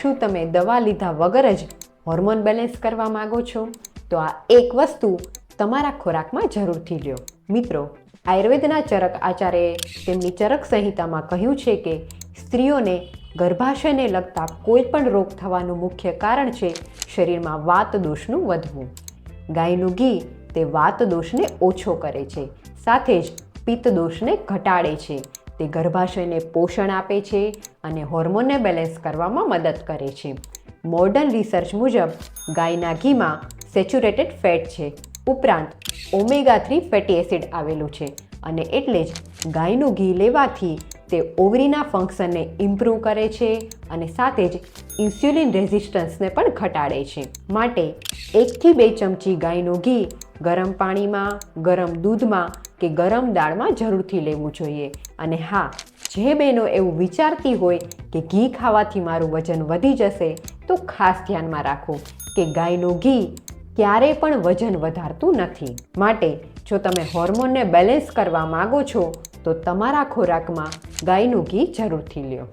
શું તમે દવા લીધા વગર જ હોર્મોન બેલેન્સ કરવા માગો છો? તો આ એક વસ્તુ તમારા ખોરાકમાં જરૂરથી લ્યો. મિત્રો, આયુર્વેદના ચરક આચાર્યએ તેમની ચરક સંહિતામાં કહ્યું છે કે સ્ત્રીઓને ગર્ભાશયને લગતા કોઈ પણ રોગ થવાનું મુખ્ય કારણ છે શરીરમાં વાત દોષનું વધવું. ગાયનું ઘી તે વાત દોષને ઓછો કરે છે, સાથે જ પિત્ત દોષને ઘટાડે છે. તે ગર્ભાશયને પોષણ આપે છે અને હોર્મોનને બેલેન્સ કરવામાં મદદ કરે છે. મોડર્ન રિસર્ચ મુજબ ગાયના ઘીમાં સેચ્યુરેટેડ ફેટ છે, ઉપરાંત ઓમેગા-3 ફેટી એસિડ આવેલું છે અને એટલે જ ગાયનું ઘી લેવાથી તે ઓવરીના ફંક્શનને ઇમ્પ્રૂવ કરે છે અને સાથે જ ઇન્સ્યુલિન રેઝિસ્ટન્સને પણ ઘટાડે છે. માટે 1 થી 2 ચમચી ગાયનું ઘી ગરમ પાણીમાં, ગરમ દૂધમાં કે ગરમ દાળમાં જરૂરથી લેવું જોઈએ. અને હા, જે બહેનો એવું વિચારતી હોય કે ઘી ખાવાથી મારું વજન વધી જશે, તો ખાસ ધ્યાનમાં રાખો કે ગાયનું ઘી ક્યારેય પણ વજન વધારતું નથી. માટે જો તમે હોર્મોનને બેલેન્સ કરવા માગો છો તો તમારા ખોરાકમાં ગાયનું ઘી જરૂરથી લ્યો.